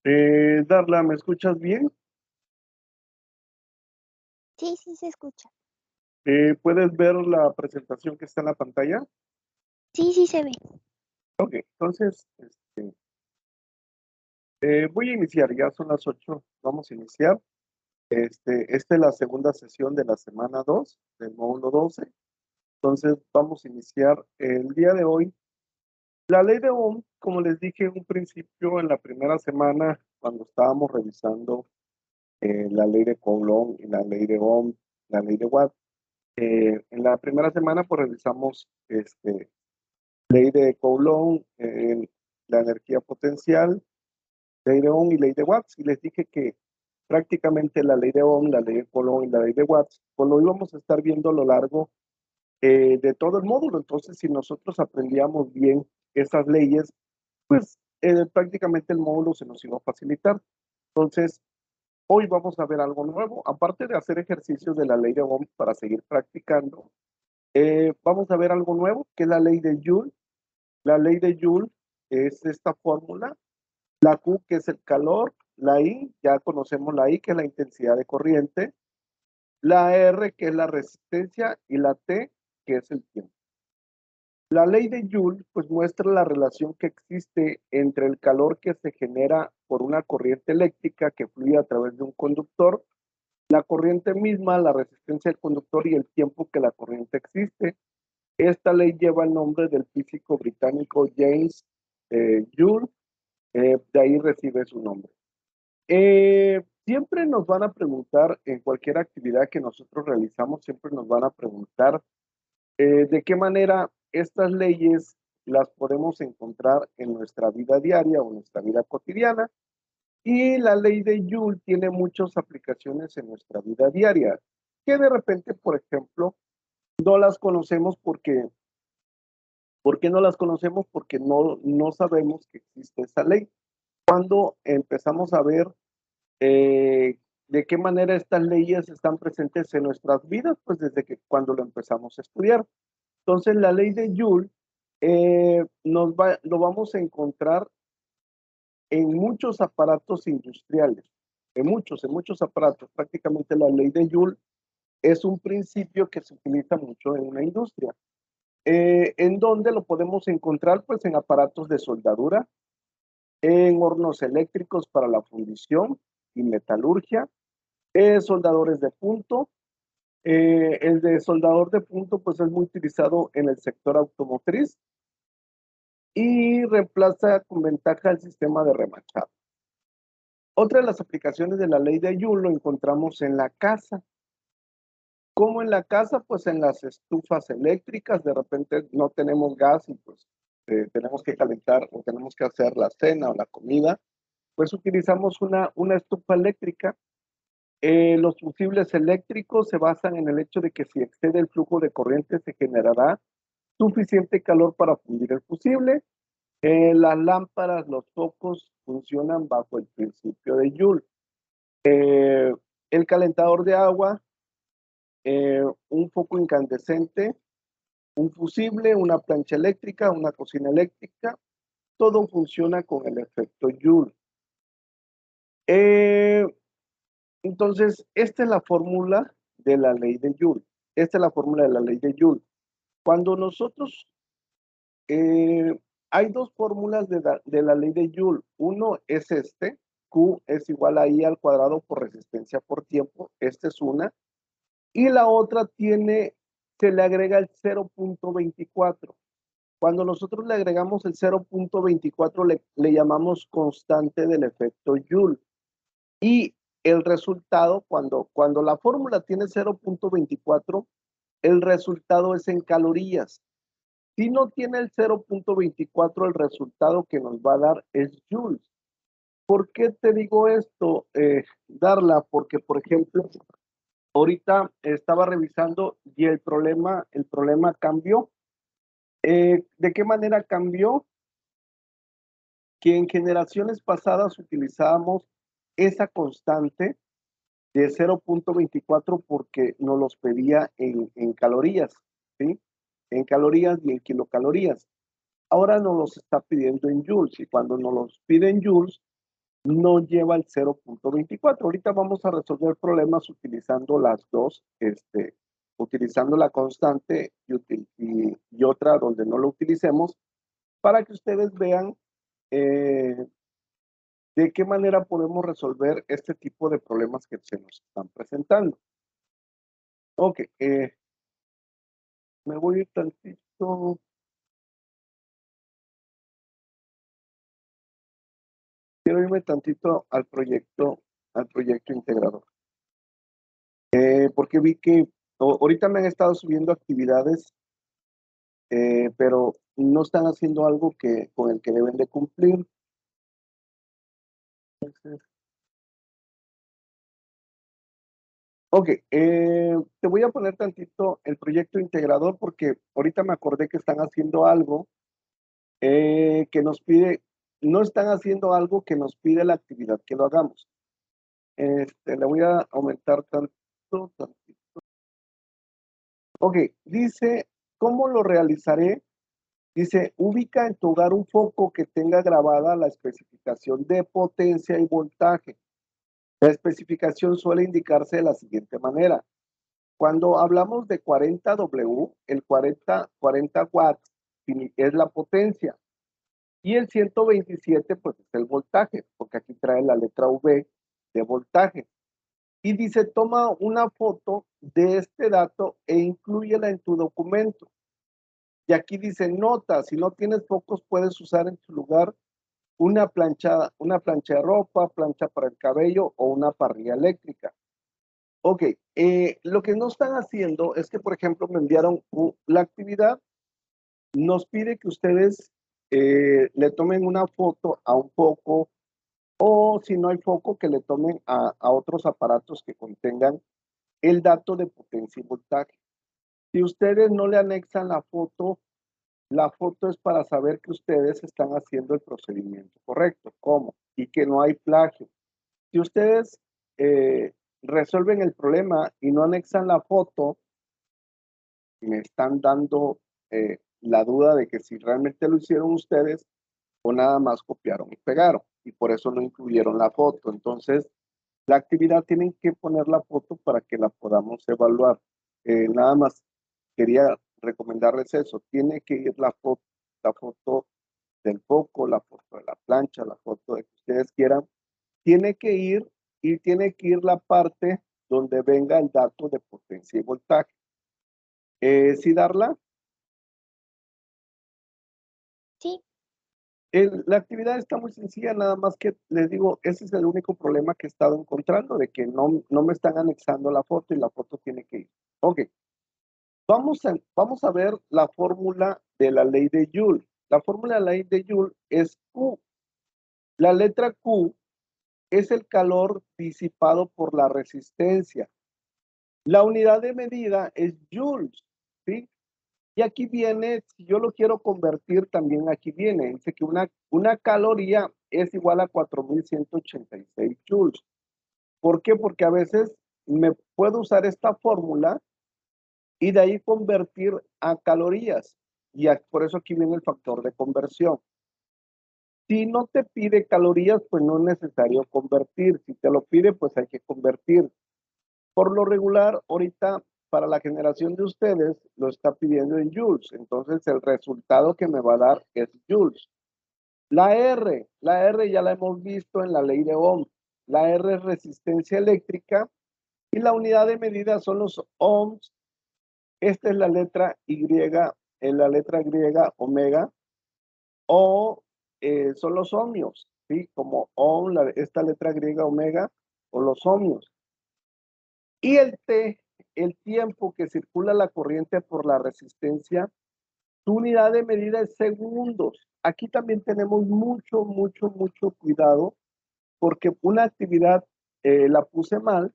Darla, ¿me escuchas bien? Sí, sí se escucha. ¿Puedes ver la presentación que está en la pantalla? Sí, sí se ve. Ok, entonces voy a iniciar, ya son las 8, vamos a iniciar. Esta es la segunda sesión de la semana 2 del módulo 12. Entonces vamos a iniciar el día de hoy. La ley de Ohm, como les dije en un principio en la primera semana, cuando estábamos revisando la ley de Coulomb y la ley de Ohm, la ley de Watt, en la primera semana pues revisamos ley de Coulomb, la energía potencial, ley de Ohm y ley de Watts. Y les dije que prácticamente la ley de Ohm, la ley de Coulomb y la ley de Watts, pues lo íbamos a estar viendo a lo largo de todo el módulo. Entonces, si nosotros aprendíamos bien esas leyes, pues prácticamente el módulo se nos iba a facilitar. Entonces, hoy vamos a ver algo nuevo. Aparte de hacer ejercicios de la ley de Ohm para seguir practicando, vamos a ver algo nuevo, que es la ley de Joule. La ley de Joule es esta fórmula, la Q que es el calor, la I, ya conocemos la I que es la intensidad de corriente, la R que es la resistencia y la T que es el tiempo. La ley de Joule pues muestra la relación que existe entre el calor que se genera por una corriente eléctrica que fluye a través de un conductor, la corriente misma, la resistencia del conductor y el tiempo que la corriente existe. Esta ley lleva el nombre del físico británico James Joule, de ahí recibe su nombre. Siempre nos van a preguntar, en cualquier actividad que nosotros realizamos, siempre nos van a preguntar de qué manera estas leyes las podemos encontrar en nuestra vida diaria o nuestra vida cotidiana. Y la ley de Joule tiene muchas aplicaciones en nuestra vida diaria, que de repente, por ejemplo, no las conocemos porque ¿por qué no las conocemos? Porque no sabemos que existe esa ley. Cuando empezamos a ver de qué manera estas leyes están presentes en nuestras vidas, pues desde que cuando lo empezamos a estudiar. Entonces, la ley de Joule lo vamos a encontrar en muchos aparatos industriales, en muchos aparatos. Prácticamente la ley de Joule es un principio que se utiliza mucho en una industria. ¿En dónde lo podemos encontrar? Pues en aparatos de soldadura, en hornos eléctricos para la fundición y metalurgia, soldadores de punto. El de soldador de punto pues es muy utilizado en el sector automotriz y reemplaza con ventaja el sistema de remachado. Otra de las aplicaciones de la ley de Joule lo encontramos en la casa. ¿Cómo en la casa? Pues en las estufas eléctricas, de repente no tenemos gas y pues tenemos que calentar o tenemos que hacer la cena o la comida, pues utilizamos una estufa eléctrica. Los fusibles eléctricos se basan en el hecho de que si excede el flujo de corriente se generará suficiente calor para fundir el fusible. Las lámparas, los focos funcionan bajo el principio de Joule. El calentador de agua, un foco incandescente, un fusible, una plancha eléctrica, una cocina eléctrica, todo funciona con el efecto Joule. Entonces, esta es la fórmula de la ley de Joule. Esta es la fórmula de la ley de Joule. Cuando nosotros, hay dos fórmulas de la ley de Joule. Uno es Q es igual a I al cuadrado por resistencia por tiempo. Esta es una. Y la otra se le agrega el 0.24. Cuando nosotros le agregamos el 0.24, le llamamos constante del efecto Joule. Y el resultado, cuando la fórmula tiene 0.24, el resultado es en calorías. Si no tiene el 0.24, el resultado que nos va a dar es joules. ¿Por qué te digo esto, Darla? Porque, por ejemplo, ahorita estaba revisando y el problema cambió. ¿De qué manera cambió? Que en generaciones pasadas utilizábamos esa constante de 0.24 porque nos los pedía en calorías, ¿sí? En calorías y en kilocalorías. Ahora nos los está pidiendo en joules y cuando nos los pide en joules, no lleva el 0.24. Ahorita vamos a resolver problemas utilizando las dos, utilizando la constante y otra donde no lo utilicemos, para que ustedes vean de qué manera podemos resolver este tipo de problemas que se nos están presentando. Ok, me voy a ir tantito. Quiero irme tantito al proyecto integrador. Porque vi que ahorita me han estado subiendo actividades, pero no están haciendo algo con el que deben de cumplir. Ok, te voy a poner tantito el proyecto integrador porque ahorita me acordé que están haciendo algo que nos pide, no están haciendo algo que nos pide la actividad que lo hagamos. Le voy a aumentar tantito. Ok, dice, ¿cómo lo realizaré? Dice, ubica en tu hogar un foco que tenga grabada la especificación de potencia y voltaje. La especificación suele indicarse de la siguiente manera. Cuando hablamos de 40 W, el 40 watts es la potencia y el 127 pues es el voltaje, porque aquí trae la letra V de voltaje. Y dice, toma una foto de este dato e inclúyela en tu documento. Y aquí dice, nota, si no tienes focos, puedes usar en su lugar una plancha de ropa, plancha para el cabello o una parrilla eléctrica. Ok, lo que no están haciendo es que, por ejemplo, me enviaron la actividad, nos pide que ustedes le tomen una foto a un foco o si no hay foco, que le tomen a otros aparatos que contengan el dato de potencia y voltaje. Si ustedes no le anexan la foto es para saber que ustedes están haciendo el procedimiento correcto. ¿Cómo? Y que no hay plagio. Si ustedes resuelven el problema y no anexan la foto, me están dando la duda de que si realmente lo hicieron ustedes o nada más copiaron y pegaron. Y por eso no incluyeron la foto. Entonces, la actividad tienen que poner la foto para que la podamos evaluar. Nada más quería recomendarles eso. Tiene que ir la foto del foco, la foto de la plancha, la foto de que ustedes quieran. Tiene que ir y tiene que ir la parte donde venga el dato de potencia y voltaje. ¿Sí darla? Sí, La actividad está muy sencilla, nada más que les digo, ese es el único problema que he estado encontrando, de que no me están anexando la foto y la foto tiene que ir. Ok, vamos a ver la fórmula de la ley de Joule. La fórmula de la ley de Joule es Q. La letra Q es el calor disipado por la resistencia. La unidad de medida es joules, ¿sí? Y aquí viene, si yo lo quiero convertir, también aquí viene, dice que una caloría es igual a 4186 joules. ¿Por qué? Porque a veces me puedo usar esta fórmula y de ahí convertir a calorías. Y por eso aquí viene el factor de conversión. Si no te pide calorías, pues no es necesario convertir. Si te lo pide, pues hay que convertir. Por lo regular, ahorita para la generación de ustedes lo está pidiendo en joules. Entonces el resultado que me va a dar es joules. La R ya la hemos visto en la ley de Ohm. La R es resistencia eléctrica y la unidad de medida son los ohms. Esta es la letra Y, en la letra griega omega, o son los ohmios, ¿sí? Como ohm, esta letra griega omega, o los ohmios. Y el T, el tiempo que circula la corriente por la resistencia, su unidad de medida es segundos. Aquí también tenemos mucho cuidado, porque una actividad la puse mal,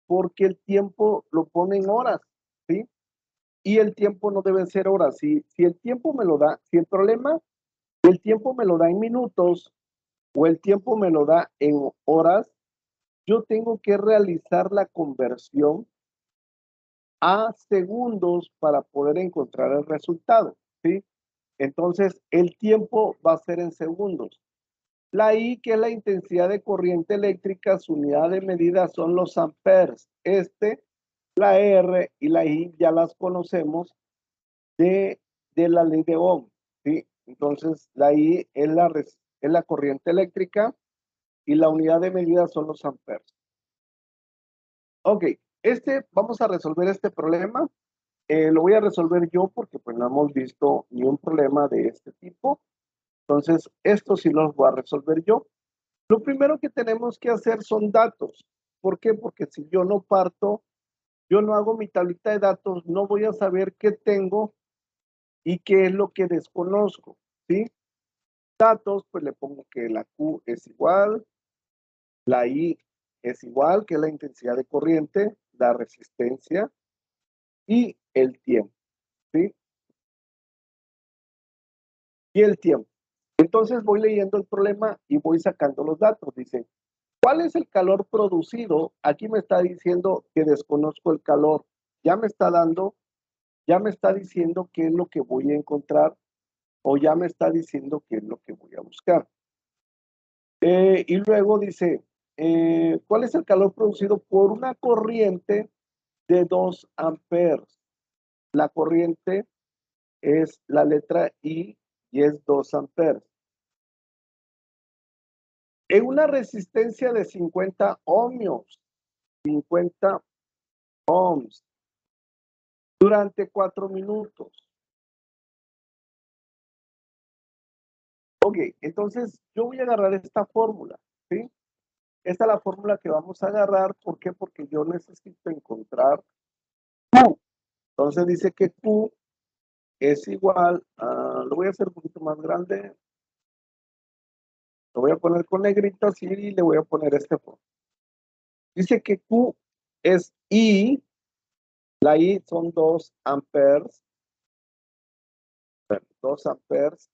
porque el tiempo lo pone en horas, ¿sí? Y el tiempo no debe ser horas. Si el tiempo me lo da, si el problema, el tiempo me lo da en minutos o el tiempo me lo da en horas, yo tengo que realizar la conversión a segundos para poder encontrar el resultado, ¿sí? Entonces, el tiempo va a ser en segundos. La I, que es la intensidad de corriente eléctrica, su unidad de medida son los amperes. La R y la I ya las conocemos de la ley de Ohm, ¿sí? Entonces, la I es la corriente eléctrica y la unidad de medida son los amperes. Ok, vamos a resolver este problema. Lo voy a resolver yo porque pues no hemos visto ni un problema de este tipo. Entonces, esto sí los voy a resolver yo. Lo primero que tenemos que hacer son datos. ¿Por qué? Porque si yo no parto, yo no hago mi tablita de datos, no voy a saber qué tengo y qué es lo que desconozco, ¿sí? Datos, pues le pongo que la Q es igual, la I es igual, que es la intensidad de corriente, la resistencia y el tiempo, ¿sí? Y el tiempo. Entonces voy leyendo el problema y voy sacando los datos. Dice, ¿cuál es el calor producido? Aquí me está diciendo que desconozco el calor. Ya me está diciendo qué es lo que voy a encontrar o ya me está diciendo qué es lo que voy a buscar. Y luego dice, ¿cuál es el calor producido por una corriente de 2 amperes? La corriente es la letra I y es 2 amperes. En una resistencia de 50 ohmios, 50 ohms, durante 4 minutos. Ok, entonces yo voy a agarrar esta fórmula, ¿sí? Esta es la fórmula que vamos a agarrar. ¿Por qué? Porque yo necesito encontrar Q. Entonces dice que Q es igual a, lo voy a hacer un poquito más grande, lo voy a poner con negritas y le voy a poner este fórmula. Dice que Q es I, la I son 2 amperes, 2 amperes,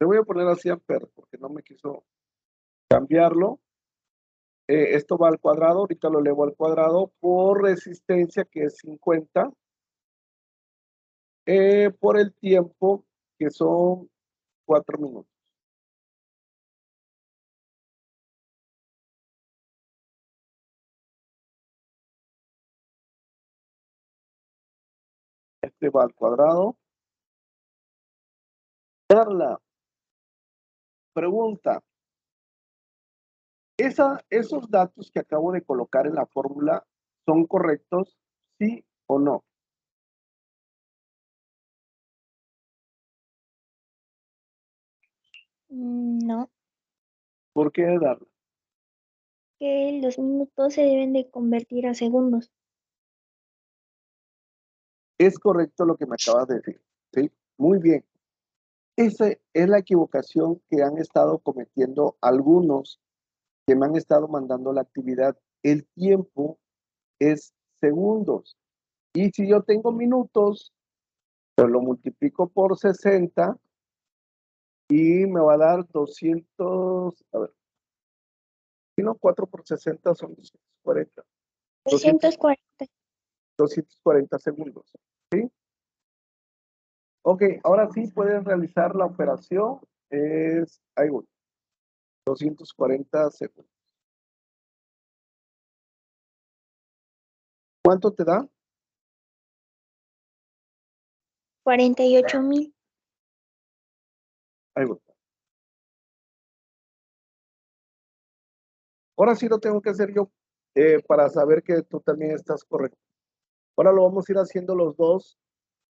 le voy a poner así amperes porque no me quiso cambiarlo. Esto va al cuadrado, ahorita lo elevo al cuadrado por resistencia que es 50, por el tiempo que son 4 minutos. Este va al cuadrado. Carla, pregunta, ¿esos datos que acabo de colocar en la fórmula son correctos, sí o no? No, ¿Por qué darla? que los minutos se deben de convertir a segundos. Es correcto lo que me acabas de decir, ¿sí? Muy bien. Esa es la equivocación que han estado cometiendo algunos que me han estado mandando la actividad. El tiempo es segundos. Y si yo tengo minutos, pues lo multiplico por 60 y me va a dar 200, a ver, si no, 4 por 60 son 240. 240. 240 segundos, ¿sí? Ok, ahora sí puedes realizar la operación. Ahí voy, 240 segundos. ¿Cuánto te da? 48.000. Ahí voy. Ahora sí lo tengo que hacer yo para saber que tú también estás correcto. Ahora lo vamos a ir haciendo los dos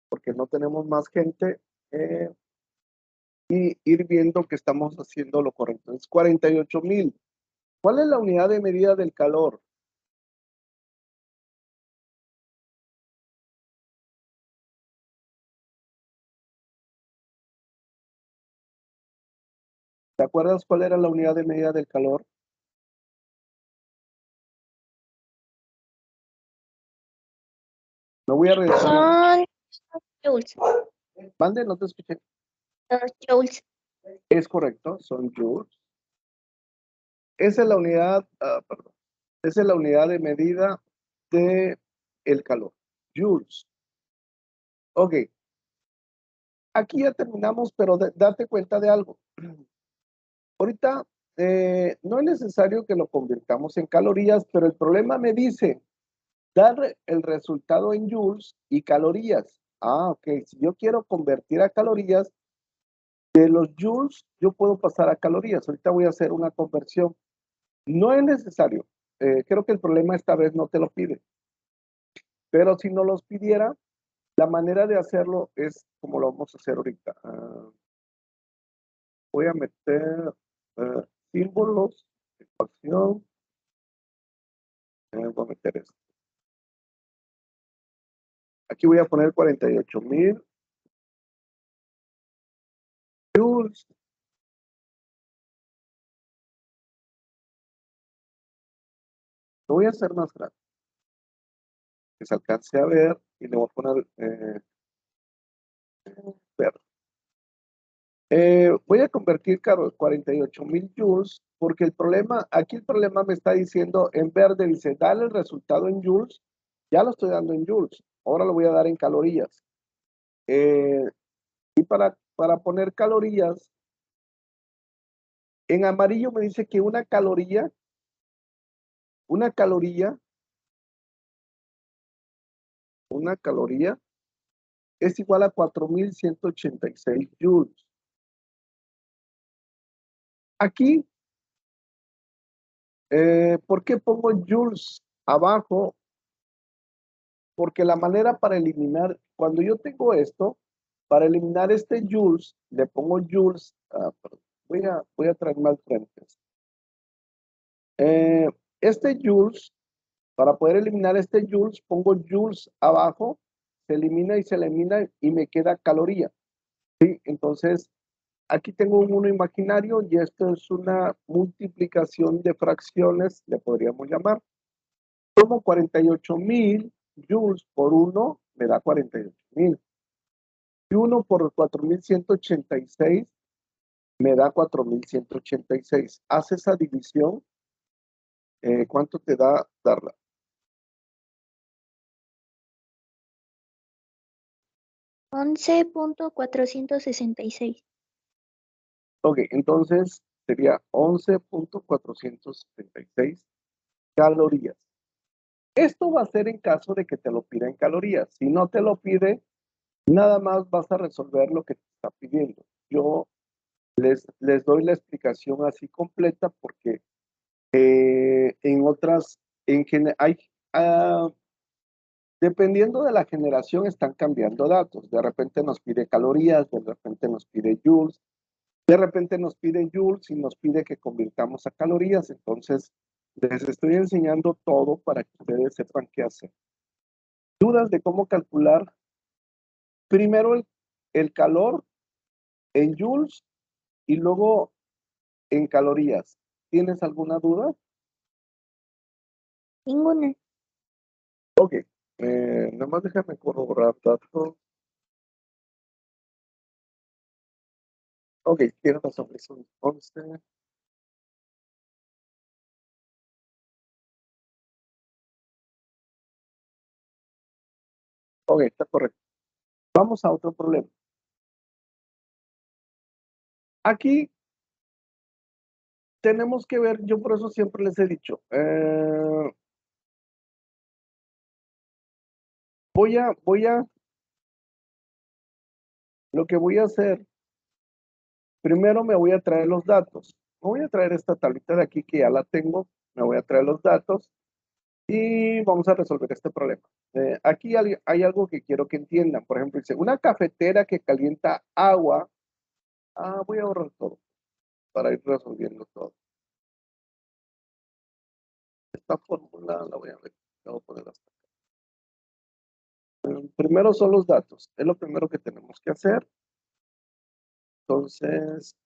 porque no tenemos más gente y ir viendo que estamos haciendo lo correcto. Es 48.000. ¿Cuál es la unidad de medida del calor? ¿Te acuerdas cuál era la unidad de medida del calor? No voy a regresar. Son joules. Mande, no te escuché. Los joules. Es correcto, son joules. Esa es la unidad, perdón. Esa es la unidad de medida de el calor. Joules. Ok. aquí ya terminamos, pero date cuenta de algo. Ahorita no es necesario que lo convirtamos en calorías, pero el problema me dice dar el resultado en joules y calorías. Ah, ok. Si yo quiero convertir a calorías, de los joules yo puedo pasar a calorías. Ahorita voy a hacer una conversión. No es necesario. Creo que el problema esta vez no te lo pide. Pero si no los pidiera, la manera de hacerlo es como lo vamos a hacer ahorita. Voy a meter símbolos, ecuación. Voy a meter esto. Aquí voy a poner 48,000 joules. Lo voy a hacer más grande, que se alcance a ver, y le voy a poner verde. Voy a convertir, Carlos, 48,000 joules, porque aquí el problema me está diciendo en verde, dice, dale el resultado en joules. Ya lo estoy dando en joules, ahora lo voy a dar en calorías. Y para poner calorías, en amarillo me dice que una caloría es igual a 4,186 joules. Aquí, ¿por qué pongo joules abajo? Porque la manera para eliminar, cuando yo tengo esto, para eliminar este joules, le pongo joules, voy a traer más frentes. Este joules, para poder eliminar este joules, pongo joules abajo, se elimina y me queda caloría. ¿Sí? Entonces, aquí tengo un 1 imaginario y esto es una multiplicación de fracciones, le podríamos llamar. Como 48,000 joules por 1 me da 48,000. Y 1 por 4,186 me da 4,186. Haz esa división. ¿Cuánto te da darla? 11.466. Ok, entonces sería 11,476 calorías. Esto va a ser en caso de que te lo pida en calorías. Si no te lo pide, nada más vas a resolver lo que te está pidiendo. Yo les doy la explicación así completa porque en otras, dependiendo de la generación, están cambiando datos. De repente nos pide calorías, de repente nos pide joules, de repente nos pide joules y nos pide que convirtamos a calorías. Entonces, les estoy enseñando todo para que ustedes sepan qué hacer. ¿Dudas de cómo calcular primero el calor en joules y luego en calorías? ¿Tienes alguna duda? Ninguna. Ok, nada más déjame corroborar datos. Ok, tienes razón, son 11. Ok, está correcto. Vamos a otro problema. Aquí tenemos que ver, yo por eso siempre les he dicho, lo que voy a hacer, primero me voy a traer los datos. Me voy a traer esta tablita de aquí que ya la tengo, me voy a traer los datos y vamos a resolver este problema. Aquí hay algo que quiero que entiendan. Por ejemplo, dice, una cafetera que calienta agua. Voy a ahorrar todo para ir resolviendo todo. Esta fórmula la voy a ver. La voy a poner hasta acá. Primero son los datos. Es lo primero que tenemos que hacer. Entonces,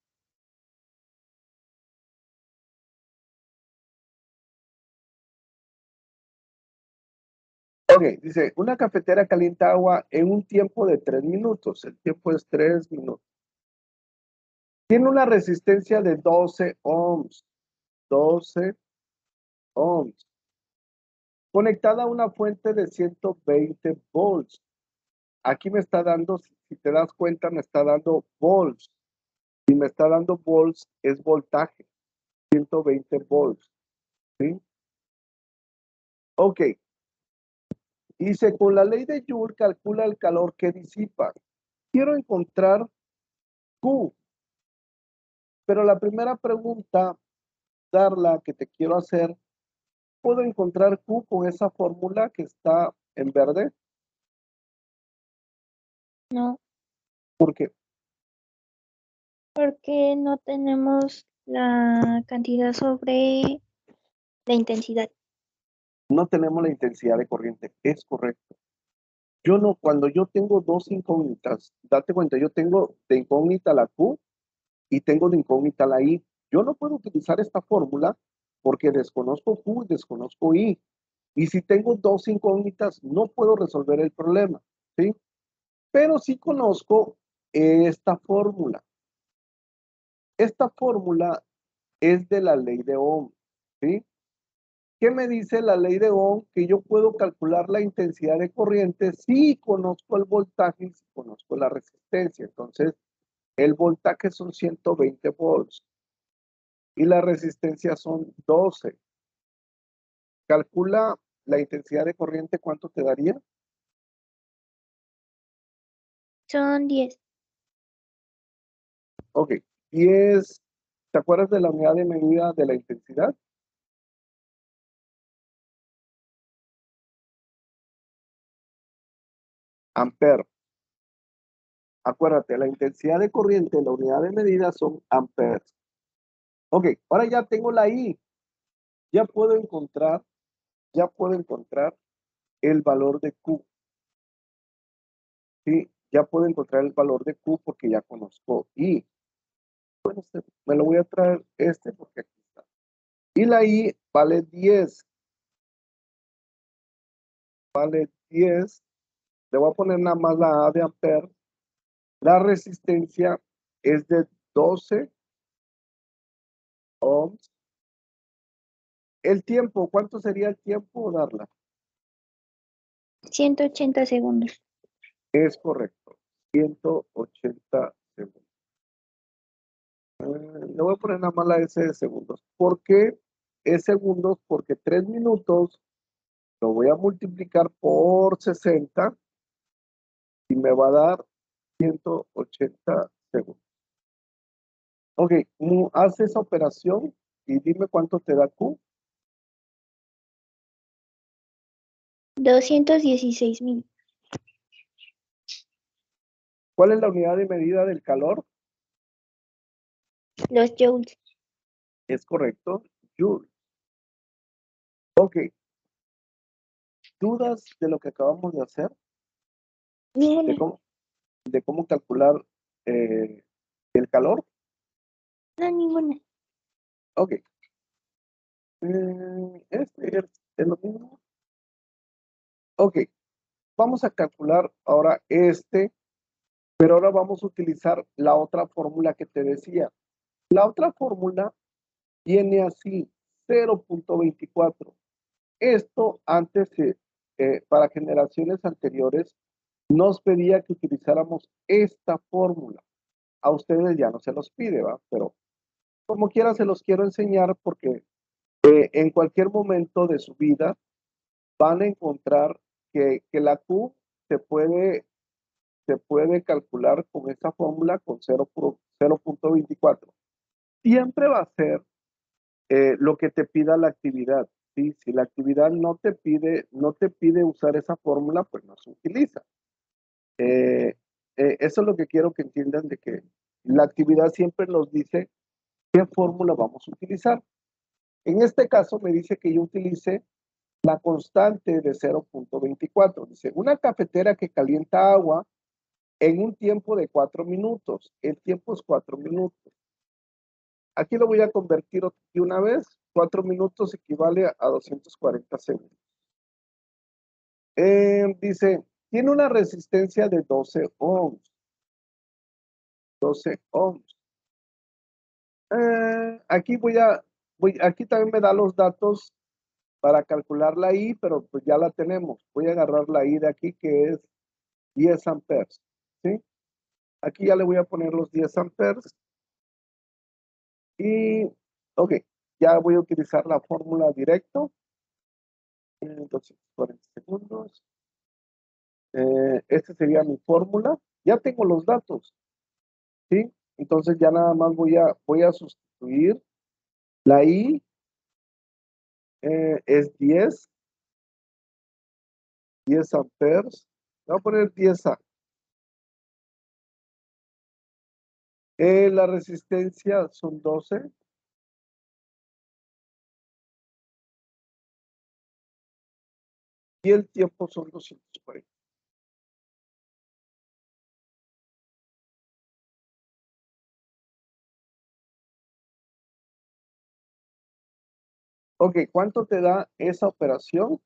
ok, dice, una cafetera calienta agua en un tiempo de 3 minutos. El tiempo es 3 minutos. Tiene una resistencia de 12 ohms. 12 ohms. Conectada a una fuente de 120 volts. aquí me está dando, si te das cuenta, me está dando volts. Si me está dando volts, es voltaje, 120 volts, ¿sí? Ok. Dice, con la ley de Joule calcula el calor que disipa. Quiero encontrar Q, pero la primera pregunta, Darla, que te quiero hacer, ¿puedo encontrar Q con esa fórmula que está en verde? No, ¿Por qué? porque no tenemos la cantidad sobre la intensidad. No tenemos la intensidad de corriente, es correcto. Yo no, cuando yo tengo dos incógnitas, date cuenta, yo tengo de incógnita la Q y tengo de incógnita la I. Yo no puedo utilizar esta fórmula porque desconozco Q y desconozco I. Y si tengo dos incógnitas, no puedo resolver el problema, ¿sí? Pero sí conozco esta fórmula. Esta fórmula es de la ley de Ohm, ¿sí? ¿Qué me dice la ley de Ohm? Que yo puedo calcular la intensidad de corriente si conozco el voltaje y si conozco la resistencia. Entonces, el voltaje son 120 volts y la resistencia son 12. Calcula la intensidad de corriente, ¿cuánto te daría? Son 10. Ok, 10. ¿Te acuerdas de la unidad de medida de la intensidad? Amper. Acuérdate, la intensidad de corriente, la unidad de medida son amperes. Ok, ahora ya tengo la I. Ya puedo encontrar, ya puedo encontrar el valor de Q. ¿Sí? Ya puedo encontrar el valor de Q porque ya conozco I. Bueno, me lo voy a traer porque aquí está. Y la I vale 10. Vale 10. Le voy a poner nada más la A de amper. La resistencia es de 12 ohms. El tiempo, ¿cuánto sería el tiempo, Darla? 180 segundos. Es correcto, 180 segundos. Le voy a poner nada más la S de segundos. ¿Por qué es segundos? Porque 3 minutos lo voy a multiplicar por 60 y me va a dar 180 segundos. Ok, haz esa operación y dime cuánto te da Q. 216.000. ¿Cuál es la unidad de medida del calor? Los joules. Es correcto, Joule. Ok, ¿dudas de lo que acabamos de hacer? ¿De Ninguna. cómo calcular eh, el calor? No, ninguna. Ok. Es lo mismo. Ok, vamos a calcular ahora pero ahora vamos a utilizar la otra fórmula que te decía. La otra fórmula viene así, 0.24. Esto antes, para generaciones anteriores, nos pedía que utilizáramos esta fórmula. A ustedes ya no se los pide, ¿va? Pero como quiera se los quiero enseñar porque en cualquier momento de su vida van a encontrar que la Q se puede, se puede calcular con esta fórmula con 0.24. Siempre va a ser lo que te pida la actividad. ¿Sí? Si la actividad no te pide usar esa fórmula, pues no se utiliza. Eso es lo que quiero que entiendan de que la actividad siempre nos dice qué fórmula vamos a utilizar. En este caso me dice que yo utilice la constante de 0.24. Dice, una cafetera que calienta agua en un tiempo de 4 minutos. El tiempo es 4 minutos. Aquí lo voy a convertir de una vez. 4 minutos equivale a 240 segundos. Dice, tiene una resistencia de 12 ohms. 12 ohms. Aquí también me da los datos para calcular la I, pero pues ya la tenemos. Voy a agarrar la I de aquí, que es 10 amperes, ¿sí? Aquí ya le voy a poner los 10 amperes. Y, ok, ya voy a utilizar la fórmula directo. 240 segundos. Esta sería mi fórmula. Ya tengo los datos, ¿sí? Entonces ya nada más voy a sustituir. La I es 10 amperes. Voy a poner 10A. La resistencia son 12. Y el tiempo son 240. Ok, ¿cuánto te da esa operación?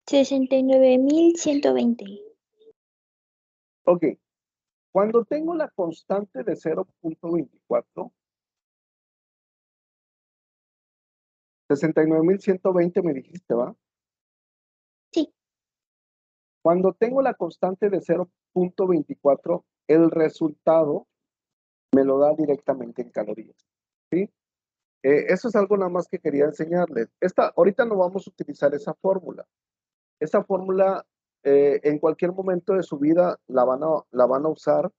69.120. Ok, cuando tengo la constante de 0.24, 69.120 me dijiste, ¿va? Sí. Cuando tengo la constante de 0.24, el resultado me lo da directamente en calorías, ¿sí? Eso es algo nada más que quería enseñarles. Ahorita no vamos a utilizar esa fórmula. Esa fórmula en cualquier momento de su vida la van a usar.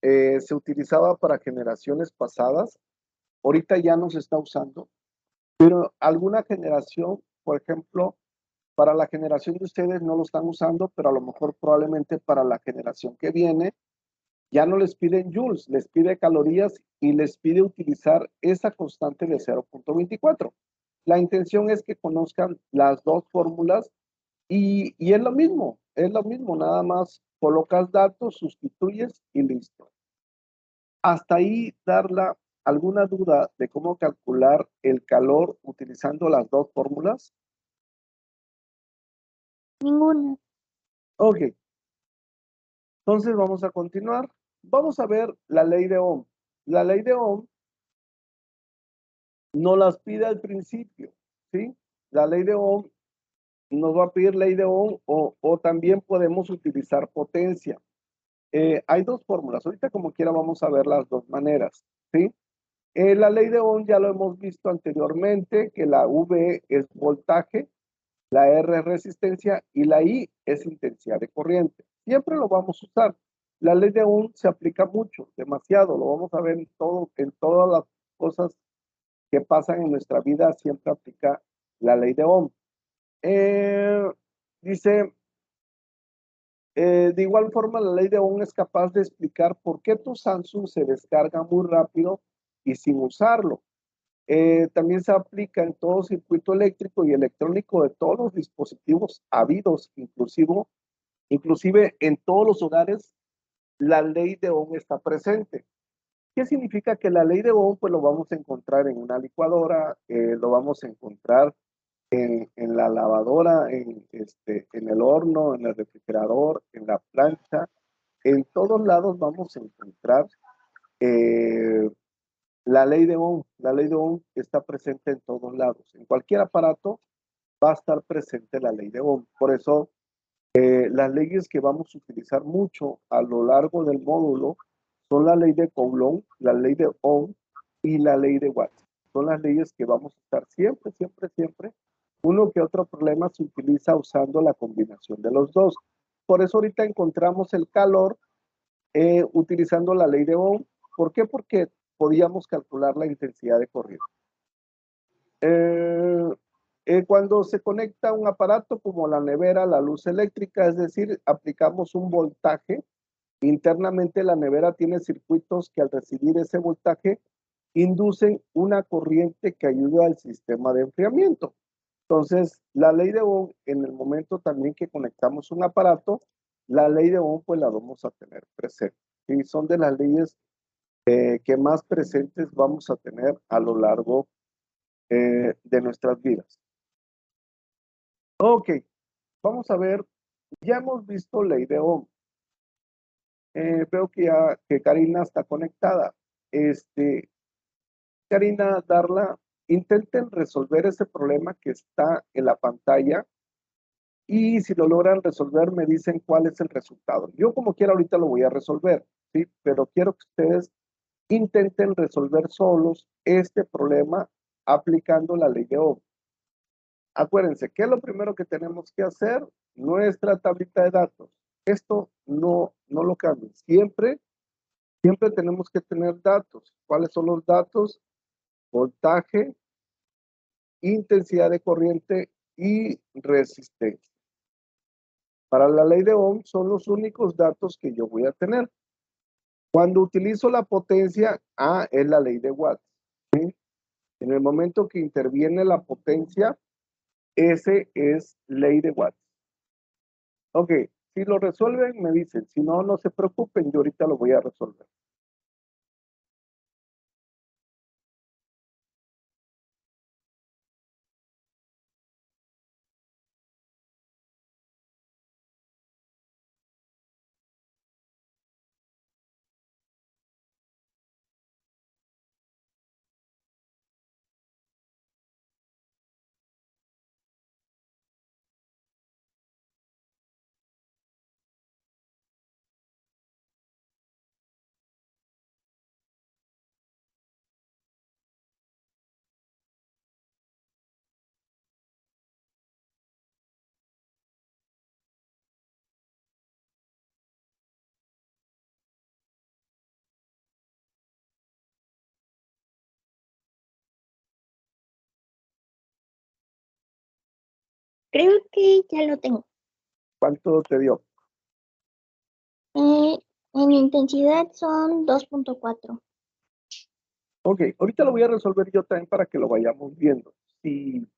Se utilizaba para generaciones pasadas. Ahorita ya no se está usando. Pero alguna generación, por ejemplo, para la generación de ustedes no lo están usando, pero a lo mejor probablemente para la generación que viene ya no les piden joules, les pide calorías y les pide utilizar esa constante de 0.24. La intención es que conozcan las dos fórmulas y es lo mismo, nada más colocas datos, sustituyes y listo. Hasta ahí darla alguna duda de cómo calcular el calor utilizando las dos fórmulas. Ninguna. Ok, entonces vamos a continuar. Vamos a ver la ley de Ohm. La ley de Ohm no las pide al principio, ¿sí? La ley de Ohm nos va a pedir ley de Ohm o también podemos utilizar potencia. Hay dos fórmulas. Ahorita como quiera vamos a ver las dos maneras, ¿sí? La ley de Ohm ya lo hemos visto anteriormente, que la V es voltaje, la R es resistencia y la I es intensidad de corriente. Siempre lo vamos a usar. La ley de Ohm se aplica mucho, demasiado. Lo vamos a ver en todas las cosas que pasan en nuestra vida, siempre aplica la ley de Ohm. Dice, de igual forma, la ley de Ohm es capaz de explicar por qué tu Samsung se descarga muy rápido y sin usarlo. También se aplica en todo circuito eléctrico y electrónico de todos los dispositivos habidos, inclusive en todos los hogares, la ley de Ohm está presente. ¿Qué significa que la ley de Ohm? Pues lo vamos a encontrar en una licuadora, lo vamos a encontrar en la lavadora, en el horno, en el refrigerador, en la plancha. En todos lados vamos a encontrar eh, la ley de Ohm. La ley de Ohm está presente en todos lados. En cualquier aparato va a estar presente la ley de Ohm. Por eso, las leyes que vamos a utilizar mucho a lo largo del módulo son la ley de Coulomb, la ley de Ohm y la ley de Watts. Son las leyes que vamos a estar siempre, siempre, siempre. Uno que otro problema se utiliza usando la combinación de los dos. Por eso ahorita encontramos el calor utilizando la ley de Ohm. ¿Por qué? Porque podíamos calcular la intensidad de corriente. Cuando se conecta un aparato como la nevera, la luz eléctrica, es decir, aplicamos un voltaje, internamente la nevera tiene circuitos que al recibir ese voltaje inducen una corriente que ayuda al sistema de enfriamiento. Entonces, la ley de Ohm, en el momento también que conectamos un aparato, la ley de Ohm pues la vamos a tener presente. Y son de las leyes que más presentes vamos a tener a lo largo de nuestras vidas. Ok, vamos a ver, ya hemos visto ley de Ohm. Veo que Karina está conectada. Karina, Darla, intenten resolver ese problema que está en la pantalla y si lo logran resolver me dicen cuál es el resultado. Yo como quiera ahorita lo voy a resolver, ¿sí? Pero quiero que ustedes intenten resolver solos este problema aplicando la ley de Ohm. Acuérdense, ¿qué es lo primero que tenemos que hacer? Nuestra tablita de datos. Esto no lo cambien. Siempre tenemos que tener datos. ¿Cuáles son los datos? Voltaje, intensidad de corriente y resistencia. Para la ley de Ohm son los únicos datos que yo voy a tener. Cuando utilizo la potencia, es la ley de Watts, ¿sí? En el momento que interviene la potencia, ese es ley de Watts. Ok, si lo resuelven, me dicen. Si no, no se preocupen, yo ahorita lo voy a resolver. Creo que ya lo tengo. ¿Cuánto te dio? En intensidad son 2.4. Ok, ahorita lo voy a resolver yo también para que lo vayamos viendo. Si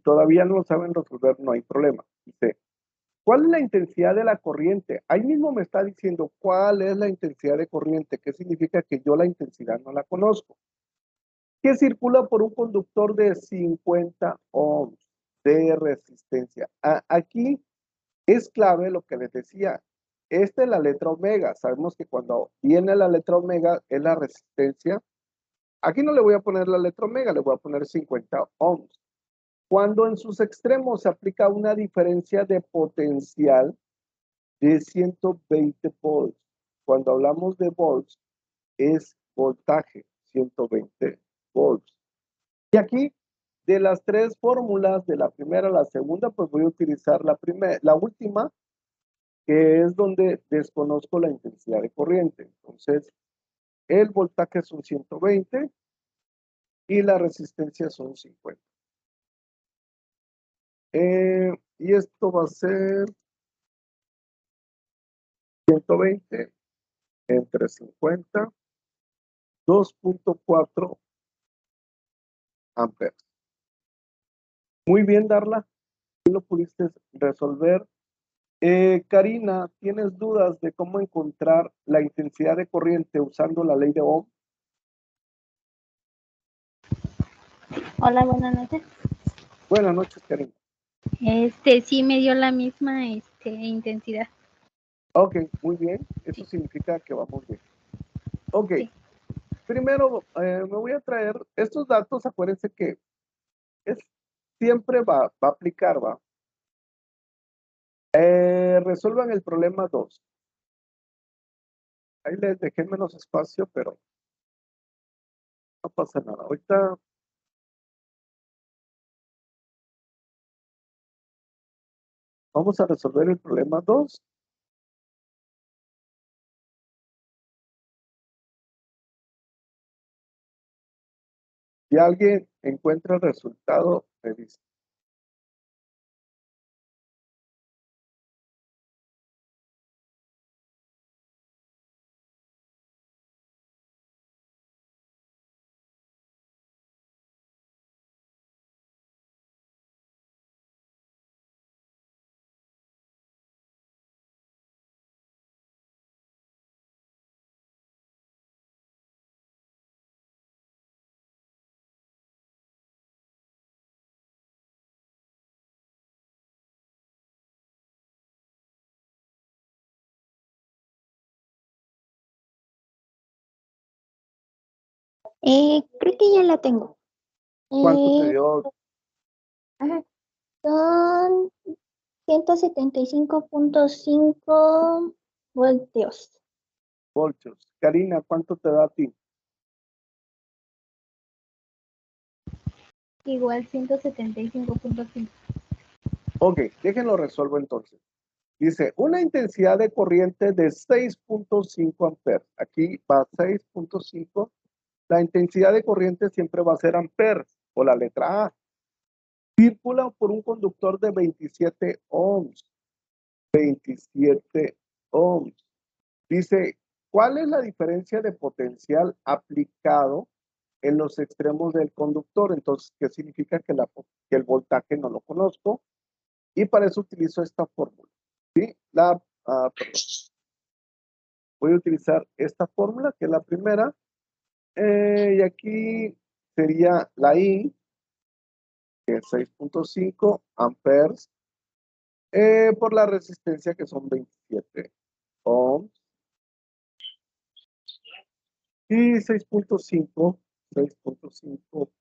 todavía no lo saben resolver, no hay problema. Dice, ¿cuál es la intensidad de la corriente? Ahí mismo me está diciendo cuál es la intensidad de corriente. ¿Qué significa que yo la intensidad no la conozco? Que circula por un conductor de 50 ohms de resistencia. Aquí es clave lo que les decía. Esta es la letra omega. Sabemos que cuando viene la letra omega es la resistencia. Aquí no le voy a poner la letra omega, le voy a poner 50 ohms. Cuando en sus extremos se aplica una diferencia de potencial de 120 volts. Cuando hablamos de volts, es voltaje, 120 volts. Y aquí, de las tres fórmulas, de la primera a la segunda, pues voy a utilizar la última, que es donde desconozco la intensidad de corriente. Entonces, el voltaje son 120 y la resistencia son 50. Y esto va a ser 120 entre 50, 2.4 amperes. Muy bien, Darla. ¿Sí lo pudiste resolver? Karina, ¿tienes dudas de cómo encontrar la intensidad de corriente usando la ley de Ohm? Hola, buenas noches. Buenas noches, Karina. Sí me dio la misma intensidad. Ok, muy bien. Eso significa que vamos bien. Ok. Sí. Primero me voy a traer estos datos. Acuérdense que siempre va a aplicar, ¿va? Resuelvan el problema 2. Ahí les dejé menos espacio, pero no pasa nada. Ahorita vamos a resolver el problema 2. Si alguien encuentra el resultado, me dice. Creo que ya la tengo. ¿Cuánto te Eh, dio? ajá, son 175.5 voltios. Voltios. Karina, ¿cuánto te da a ti? Igual 175.5. Ok, déjenlo resuelvo entonces. Dice, una intensidad de corriente de 6.5 amperes. Aquí va 6.5. La intensidad de corriente siempre va a ser amperes, o la letra A. Circula por un conductor de 27 ohms. 27 ohms. Dice, ¿cuál es la diferencia de potencial aplicado en los extremos del conductor? Entonces, ¿qué significa que el voltaje no lo conozco? Y para eso utilizo esta fórmula. ¿Sí? Perdón. Voy a utilizar esta fórmula, que es la primera. Y aquí sería la I, que es 6.5 amperes, por la resistencia, que son 27 ohms. Y 6.5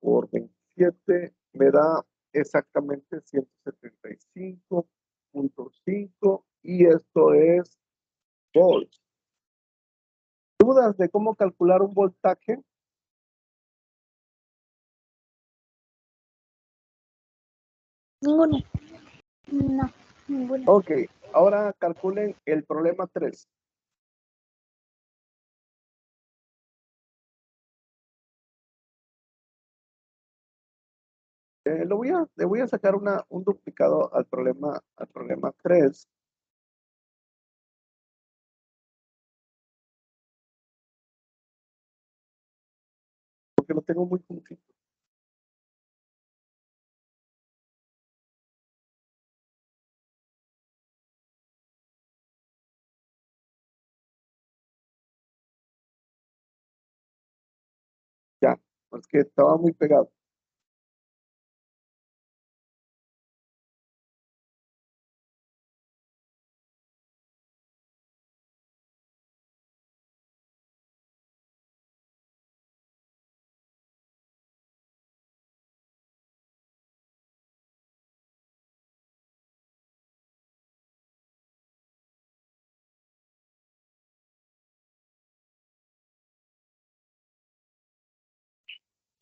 por 27 me da exactamente 175.5, y esto es volts. ¿Dudas de cómo calcular un voltaje? Ninguna. No, ninguna. Ok, ahora calculen el problema 3. Le voy a sacar un duplicado al problema 3, porque lo tengo muy juntito. Ya, es que estaba muy pegado.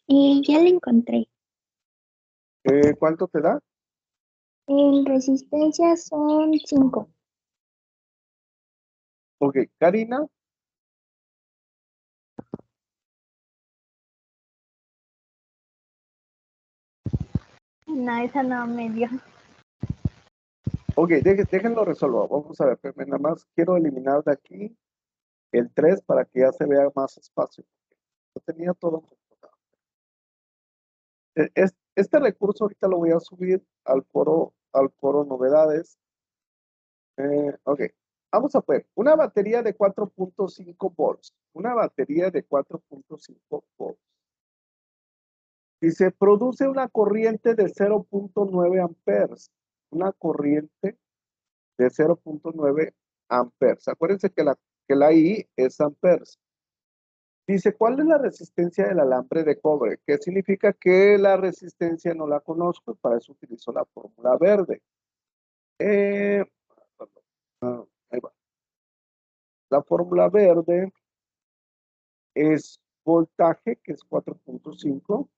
Y ya la encontré. ¿Cuánto te da? En resistencia son 5. Ok, Karina. No, esa no me dio. Ok, déjenlo resolver. Vamos a ver, pero nada más quiero eliminar de aquí el 3 para que ya se vea más espacio. Yo tenía todo computado. Este recurso ahorita lo voy a subir al foro novedades. Ok, vamos a ver. Una batería de 4.5 volts. Una batería de 4.5 volts. Dice, produce una corriente de 0.9 amperes. Una corriente de 0.9 amperes. Acuérdense que la I es amperes. Dice, ¿cuál es la resistencia del alambre de cobre? ¿Qué significa que la resistencia no la conozco? Y para eso utilizo la fórmula verde. Ahí va. La fórmula verde es voltaje, que es 4.5,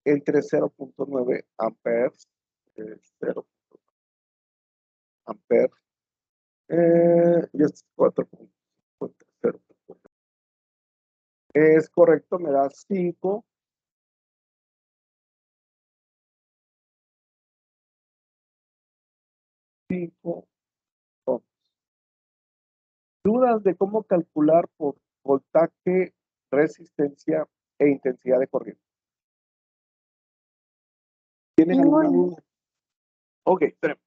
entre 0.9 amperes. 0 amperes. Y este es 4.5 entre 0. Es correcto, me da 5. ¿Dudas de cómo calcular por voltaje, resistencia e intensidad de corriente? ¿Tienen alguna Ninguna. duda? Ok, espérame.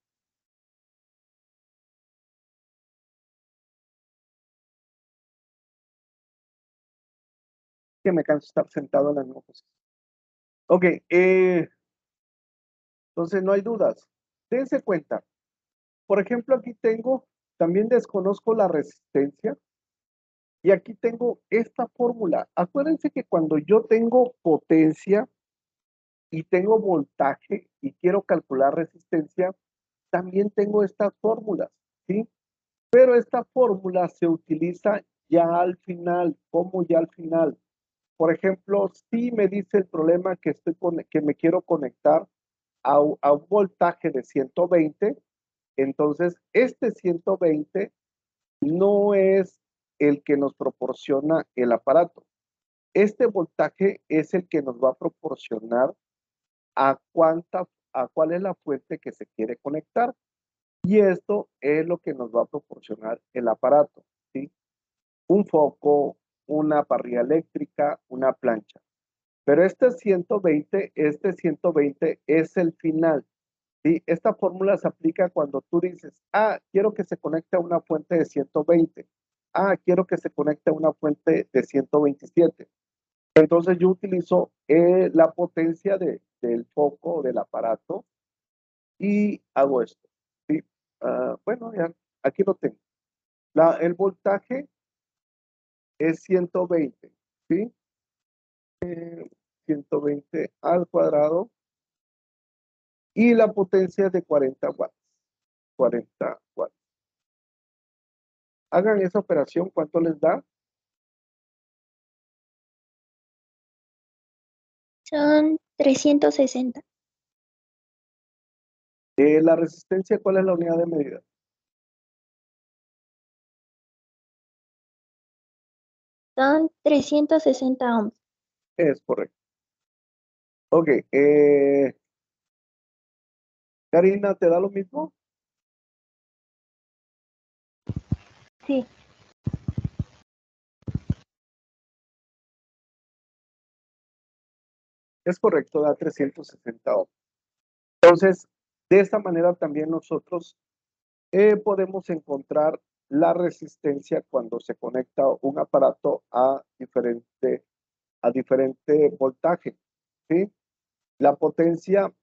Que me canso de estar sentado en la misma posición. Ok, entonces no hay dudas. Dense cuenta. Por ejemplo, aquí también desconozco la resistencia, y aquí tengo esta fórmula. Acuérdense que cuando yo tengo potencia, y tengo voltaje y quiero calcular resistencia, también tengo estas fórmulas, ¿sí? Pero esta fórmula se utiliza ya al final. ¿Cómo ya al final? Por ejemplo, si me dice el problema que me quiero conectar a un voltaje de 120, entonces este 120 no es el que nos proporciona el aparato. Este voltaje es el que nos va a proporcionar a cuál es la fuente que se quiere conectar. Y esto es lo que nos va a proporcionar el aparato, ¿sí? Un foco, una parrilla eléctrica, una plancha. Pero este 120 es el final, ¿sí? Esta fórmula se aplica cuando tú dices, quiero que se conecte a una fuente de 120. Quiero que se conecte a una fuente de 127. Entonces yo utilizo la potencia del foco, del aparato, y hago esto, ¿sí? Bueno, ya, aquí lo tengo. El voltaje es 120, ¿sí? 120 al cuadrado, y la potencia es de 40 watts. 40 watts. Hagan esa operación, ¿cuánto les da? Son 360. La resistencia, ¿cuál es la unidad de medida? Son 360 ohms. Es correcto. Ok. Karina, ¿te da lo mismo? Sí. Es correcto, da 360 ohms. Entonces, de esta manera también nosotros podemos encontrar la resistencia cuando se conecta un aparato a diferente voltaje, ¿sí? La potencia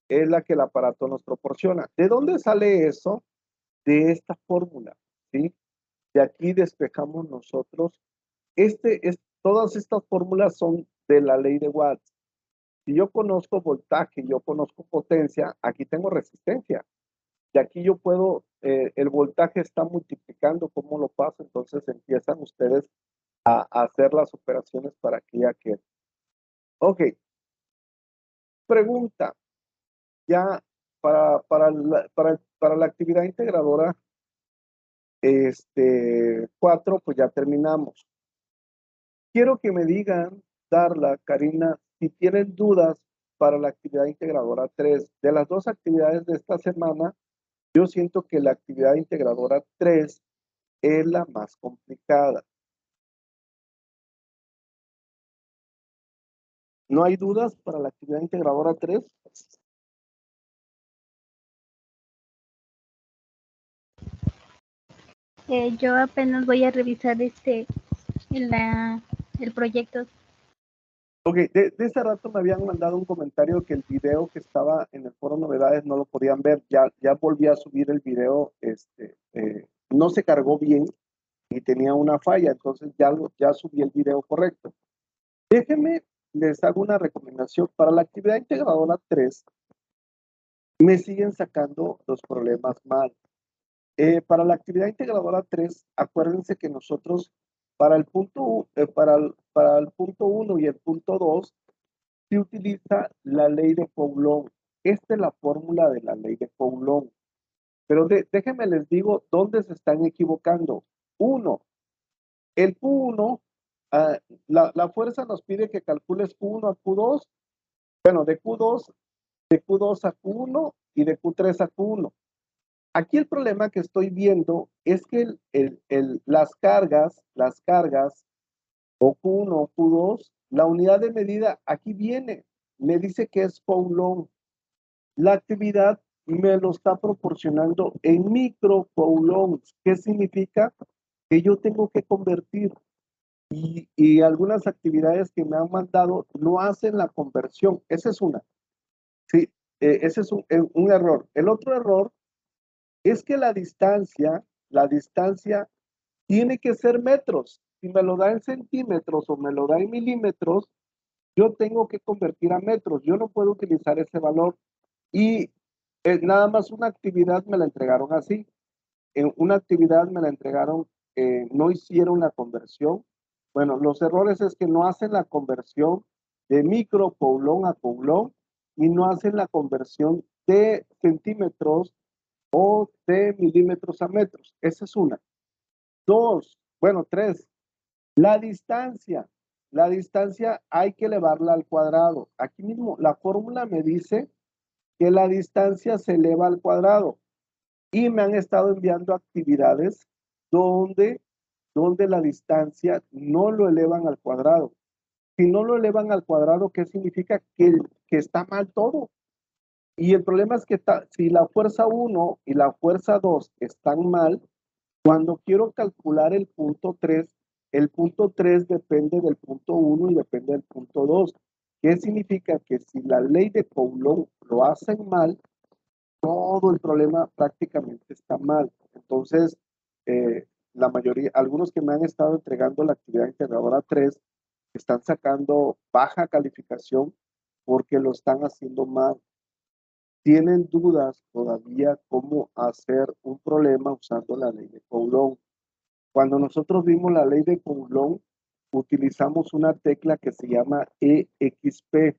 es la que el aparato nos proporciona. ¿De dónde sale eso? De esta fórmula, ¿sí? De aquí despejamos nosotros. Todas estas fórmulas son de la ley de Watts. Si yo conozco voltaje, yo conozco potencia, aquí tengo resistencia. De aquí yo puedo, el voltaje está multiplicando, ¿cómo lo paso? Entonces empiezan ustedes a hacer las operaciones para que ya quede. Ok. Pregunta. Ya para la actividad integradora 4, pues ya terminamos. Quiero que me digan, Darla, Karina, si tienen dudas para la actividad integradora 3. De las dos actividades de esta semana, yo siento que la actividad integradora 3 es la más complicada. ¿No hay dudas para la actividad integradora 3? Yo apenas voy a revisar el proyecto. Ok, de ese rato me habían mandado un comentario que el video que estaba en el foro novedades no lo podían ver. Ya volví a subir el video, no se cargó bien y tenía una falla, entonces ya subí el video correcto. Déjenme, les hago una recomendación. Para la actividad integradora 3, me siguen sacando los problemas mal. Para la actividad integradora 3, acuérdense que nosotros para el punto, para el punto 1 y el punto 2, se utiliza la ley de Coulomb. Esta es la fórmula de la ley de Coulomb. Pero déjenme les digo dónde se están equivocando. Uno, el Q1, la fuerza nos pide que calcules Q1 a Q2, bueno, de Q2 a Q1 y de Q3 a Q1. Aquí el problema que estoy viendo es que las cargas, o Q1 o Q2, la unidad de medida aquí viene, me dice que es Coulomb. La actividad me lo está proporcionando en microcoulombs. ¿Qué significa? Que yo tengo que convertir, y algunas actividades que me han mandado no hacen la conversión. Esa es una. Sí, ese es un error. El otro error es que la distancia tiene que ser metros. Si me lo da en centímetros o me lo da en milímetros, yo tengo que convertir a metros. Yo no puedo utilizar ese valor. Y nada más una actividad me la entregaron así. En una actividad me la entregaron, no hicieron la conversión. Bueno, los errores es que no hacen la conversión de micro coulomb a coulomb y no hacen la conversión de centímetros o de milímetros a metros. Esa es una. Dos, bueno, tres. La distancia. La distancia hay que elevarla al cuadrado. Aquí mismo la fórmula me dice que la distancia se eleva al cuadrado. Y me han estado enviando actividades donde, donde la distancia no lo elevan al cuadrado. Si no lo elevan al cuadrado, ¿qué significa? Que está mal todo. Y el problema es que si la fuerza 1 y la fuerza 2 están mal, cuando quiero calcular el punto 3 depende del punto 1 y depende del punto 2. ¿Qué significa? Que si la ley de Coulomb lo hacen mal, todo el problema prácticamente está mal. Entonces, la mayoría, algunos que me han estado entregando la actividad integradora 3, están sacando baja calificación porque lo están haciendo mal. Tienen dudas todavía cómo hacer un problema usando la ley de Coulomb. Cuando nosotros vimos la ley de Coulomb, utilizamos una tecla que se llama EXP.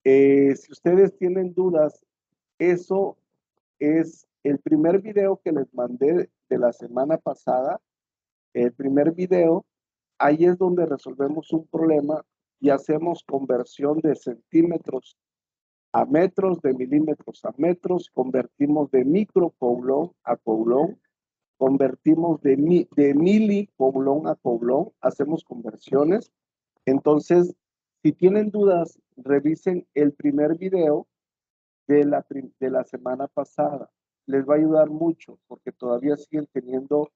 Si ustedes tienen dudas, eso es el primer video que les mandé de la semana pasada. El primer video, ahí es donde resolvemos un problema y hacemos conversión de centímetros a metros, de milímetros a metros, convertimos de micro coulomb a coulomb, convertimos de mili coulomb a coulomb, hacemos conversiones. Entonces, si tienen dudas, revisen el primer video de la semana pasada. Les va a ayudar mucho porque todavía siguen teniendo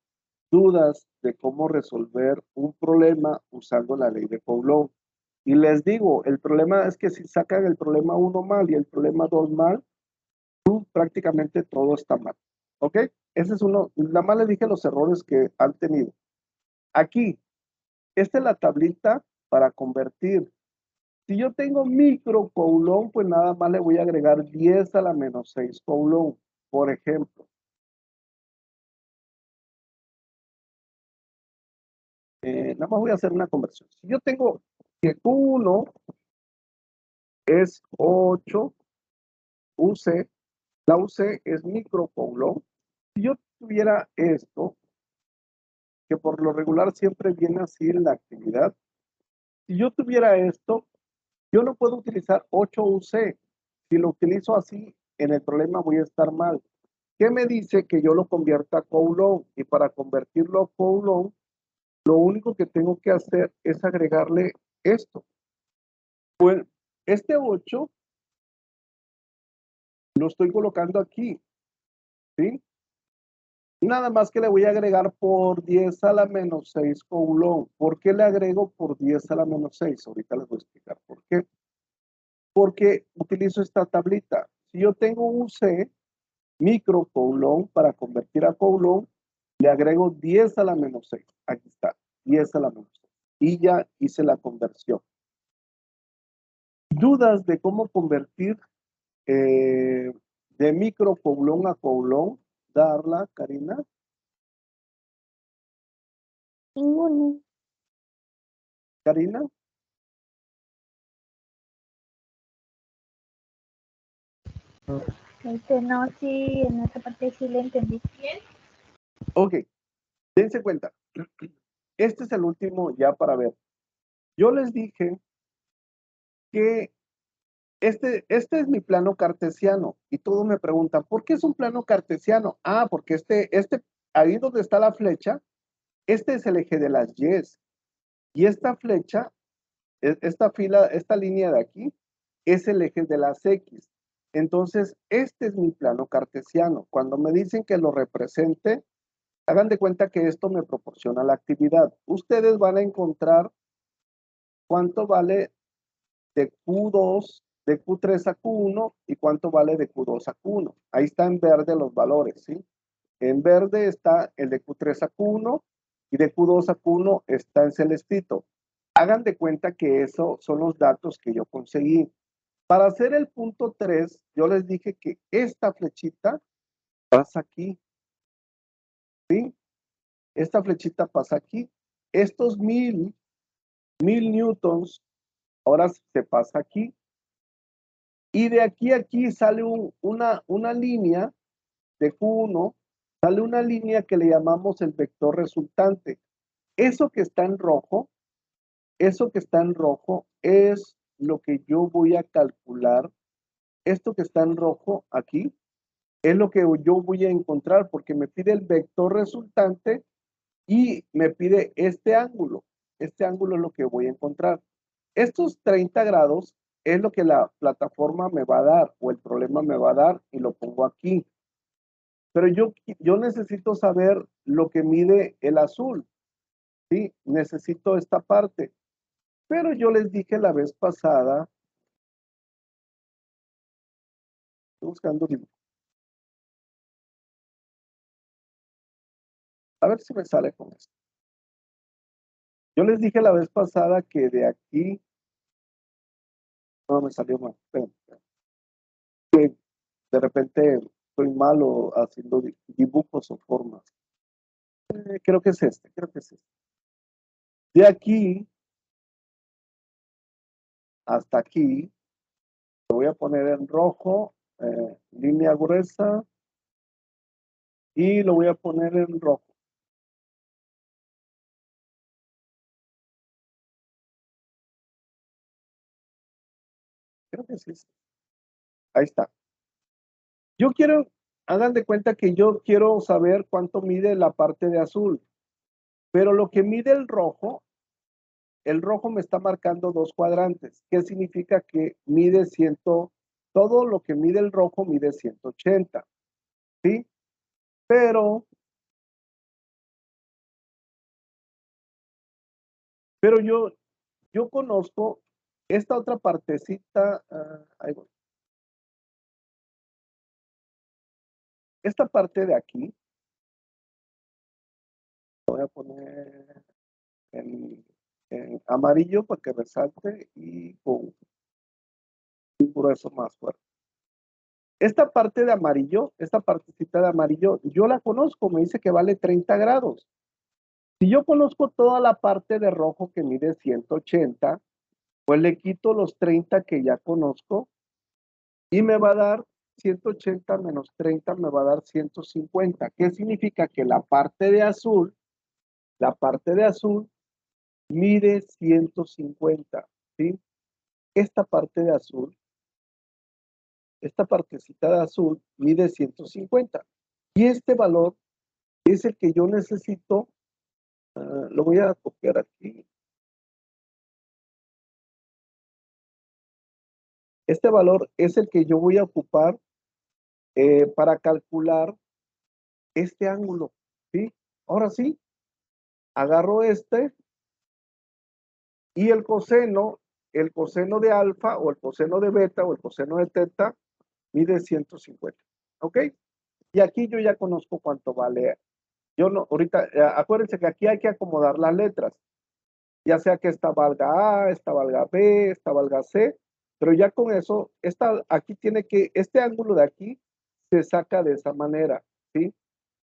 dudas de cómo resolver un problema usando la ley de Coulomb. Y les digo, el problema es que si sacan el problema 1 mal y el problema 2 mal, prácticamente todo está mal. ¿Ok? Ese es uno. Nada más les dije los errores que han tenido. Aquí, esta es la tablita para convertir. Si yo tengo micro coulomb, pues nada más le voy a agregar 10 a la menos 6 coulomb, por ejemplo. Nada más voy a hacer una conversión. Si yo tengo que Q1 es 8 UC, la UC es micro coulomb. Si yo tuviera esto, que por lo regular siempre viene así en la actividad, si yo tuviera esto, yo no puedo utilizar 8 UC. Si lo utilizo así, en el problema voy a estar mal. ¿Qué me dice? Que yo lo convierta a coulomb, y para convertirlo a coulomb, lo único que tengo que hacer es agregarle esto. Pues este 8 lo estoy colocando aquí, ¿sí? Nada más que le voy a agregar por 10 a la menos 6 coulomb. ¿Por qué le agrego por 10 a la menos 6? Ahorita les voy a explicar por qué. Porque utilizo esta tablita. Si yo tengo un C, micro coulomb, para convertir a coulomb, le agrego 10 a la menos 6. Aquí está, 10 a la menos 6. Y ya hice la conversión. ¿Dudas de cómo convertir de micro coulomb a coulomb? Darla, Karina. Ninguno. Karina. No, sí, en esa parte sí le entendí. Ok, dense cuenta. Este es el último ya para ver. Yo les dije que este es mi plano cartesiano y todos me preguntan, ¿por qué es un plano cartesiano? Ah, porque ahí donde está la flecha, este es el eje de las Y. Y esta flecha, esta línea de aquí, es el eje de las X. Entonces, este es mi plano cartesiano. Cuando me dicen que lo represente, hagan de cuenta que esto me proporciona la actividad. Ustedes van a encontrar cuánto vale de Q2, de Q3 a Q1 y cuánto vale de Q2 a Q1. Ahí está en verde los valores, ¿sí? En verde está el de Q3 a Q1 y de Q2 a Q1 está en celestito. Hagan de cuenta que esos son los datos que yo conseguí. Para hacer el punto 3, yo les dije que esta flechita pasa aquí, ¿sí? Esta flechita pasa aquí. Estos 1000 newtons, ahora se pasa aquí. Y de aquí a aquí sale una línea de Q1, sale una línea que le llamamos el vector resultante. Eso que está en rojo, es lo que yo voy a calcular. Esto que está en rojo aquí es lo que yo voy a encontrar porque me pide el vector resultante y me pide este ángulo. Este ángulo es lo que voy a encontrar. Estos 30 grados es lo que la plataforma me va a dar o el problema me va a dar y lo pongo aquí. Pero yo necesito saber lo que mide el azul, ¿sí? Necesito esta parte. Pero yo les dije la vez pasada, estoy buscando dibujo. A ver si me sale con esto. Yo les dije la vez pasada que de aquí, no me salió mal, que de repente soy malo haciendo dibujos o formas. Creo que es este. De aquí hasta aquí, lo voy a poner en rojo, línea gruesa, y lo voy a poner en rojo. Creo que sí. Ahí está. Hagan de cuenta que yo quiero saber cuánto mide la parte de azul, pero lo que mide el rojo me está marcando 2 cuadrantes. ¿Qué significa? Que mide todo lo que mide el rojo mide 180, ¿sí? Pero yo conozco esta otra partecita, ahí voy. Esta parte de aquí, voy a poner en amarillo para que resalte y con un grueso más fuerte. Esta parte de amarillo, esta partecita de amarillo, yo la conozco, me dice que vale 30 grados. Si yo conozco toda la parte de rojo que mide 180, pues le quito los 30 que ya conozco y me va a dar 180 menos 30, me va a dar 150. ¿Qué significa? Que la parte de azul mide 150, ¿sí? Esta parte de azul, esta partecita de azul mide 150. Y este valor es el que yo necesito. Lo voy a copiar aquí. Este valor es el que yo voy a ocupar para calcular este ángulo, ¿sí? Ahora sí, agarro este y el coseno de alfa o el coseno de beta o el coseno de teta mide 150, ¿ok? Y aquí yo ya conozco cuánto vale. Yo no, ahorita, acuérdense que aquí hay que acomodar las letras, ya sea que esta valga A, esta valga B, esta valga C, pero ya con eso, este ángulo de aquí se saca de esa manera, ¿sí?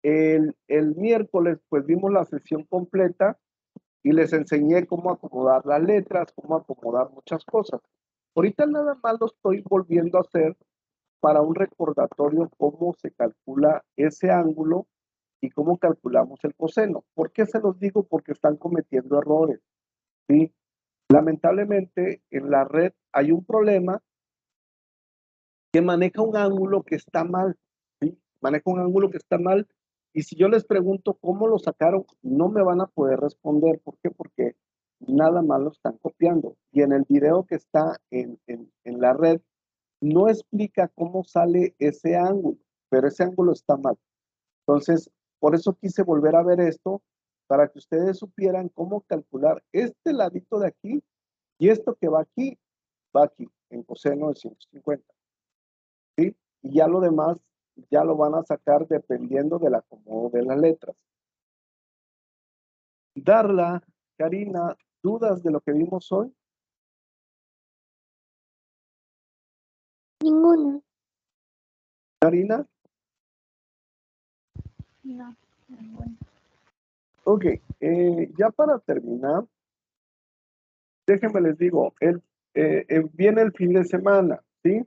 El miércoles, pues vimos la sesión completa y les enseñé cómo acomodar las letras, cómo acomodar muchas cosas. Ahorita nada más lo estoy volviendo a hacer para un recordatorio cómo se calcula ese ángulo y cómo calculamos el coseno. ¿Por qué se los digo? Porque están cometiendo errores, ¿sí? Lamentablemente en la red hay un problema que maneja un ángulo que está mal, ¿sí? Maneja un ángulo que está mal y si yo les pregunto cómo lo sacaron, no me van a poder responder. ¿Por qué? Porque nada más lo están copiando. Y en el video que está en la red, no explica cómo sale ese ángulo, pero ese ángulo está mal. Entonces, por eso quise volver a ver esto, para que ustedes supieran cómo calcular este ladito de aquí y esto que va aquí, en coseno de 150. ¿Sí? Y ya lo demás, ya lo van a sacar dependiendo del acomodo de las letras. Darla, Karina, ¿Dudas de lo que vimos hoy? Ninguno. Karina. No, bueno. Ok, ya para terminar, déjenme les digo, viene el fin de semana, ¿sí?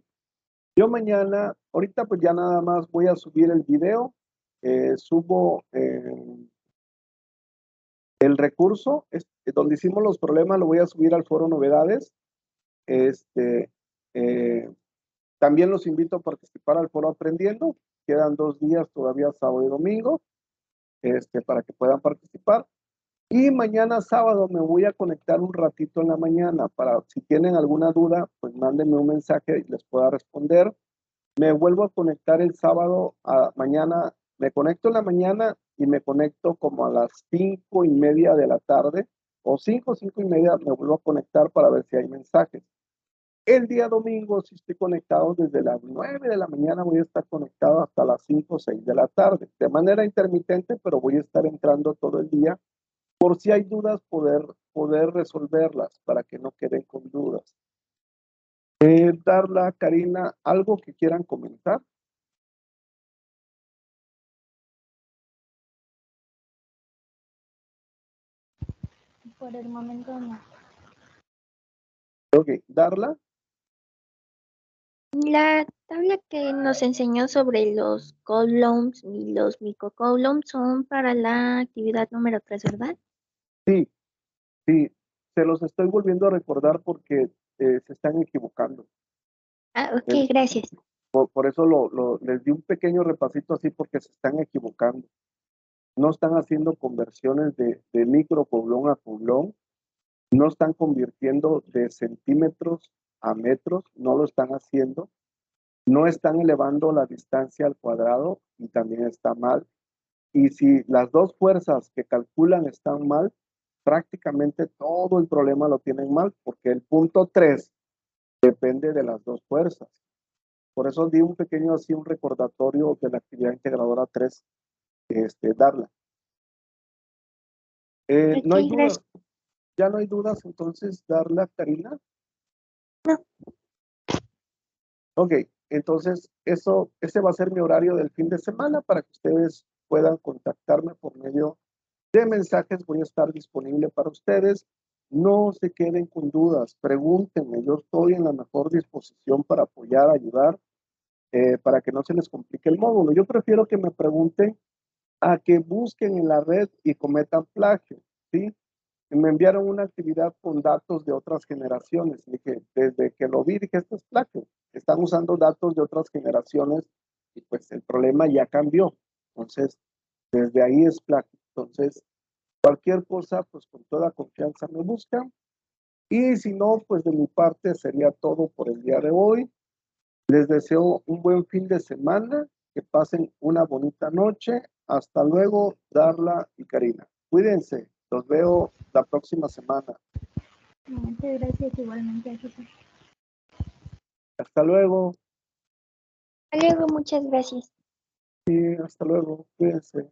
Yo mañana, ahorita pues ya nada más voy a subir el video, subo el recurso, donde hicimos los problemas, lo voy a subir al foro novedades. También los invito a participar al foro aprendiendo, quedan 2 días todavía, sábado y domingo, para que puedan participar. Y mañana sábado me voy a conectar un ratito en la mañana para, si tienen alguna duda, pues mándenme un mensaje y les pueda responder. Me vuelvo a conectar el sábado mañana, me conecto en la mañana y me conecto como a las 5:30 de la tarde, o 5:30 me vuelvo a conectar para ver si hay mensajes. El día domingo, si estoy conectado desde las 9 de la mañana, voy a estar conectado hasta las 5 o 6 de la tarde, de manera intermitente, pero voy a estar entrando todo el día por si hay dudas, poder resolverlas para que no queden con dudas. Darla, Karina, ¿algo que quieran comentar? Por el momento no. Ok, Darla. La tabla que nos enseñó sobre los coulombs y los microcoulombs son para la actividad número 3, ¿verdad? Sí, sí, se los estoy volviendo a recordar porque se están equivocando. Ah, ok, Eh, gracias. por eso les di un pequeño repasito así porque se están equivocando. No están haciendo conversiones de microcoulomb a coulomb, no están convirtiendo de centímetros a metros, no lo están haciendo, no están elevando la distancia al cuadrado y también está mal. Y si las dos fuerzas que calculan están mal, prácticamente todo el problema lo tienen mal, porque el punto 3 depende de las dos fuerzas. Por eso di un pequeño así, un recordatorio de la actividad integradora 3, Darla. No hay Ok, dudas, gracias. ya no hay dudas, entonces Darla, Karina. No. Ok, entonces ese va a ser mi horario del fin de semana para que ustedes puedan contactarme por medio de mensajes. Voy a estar disponible para ustedes. No se queden con dudas, pregúntenme, yo estoy en la mejor disposición para apoyar, ayudar, para que no se les complique el módulo. Yo prefiero que me pregunten a que busquen en la red y cometan plagio, ¿sí? Me enviaron una actividad con datos de otras generaciones. Dije, desde que lo vi, dije, esto es plagio. Están usando datos de otras generaciones y pues el problema ya cambió. Entonces, desde ahí es plagio. Entonces, cualquier cosa, pues con toda confianza me buscan. Y si no, pues de mi parte sería todo por el día de hoy. Les deseo un buen fin de semana, que pasen una bonita noche. Hasta luego, Darla y Karina. Cuídense, los veo la próxima semana. Muchas gracias igualmente, Jesús. Hasta luego, Hasta luego, muchas gracias. sí, hasta luego, cuídense.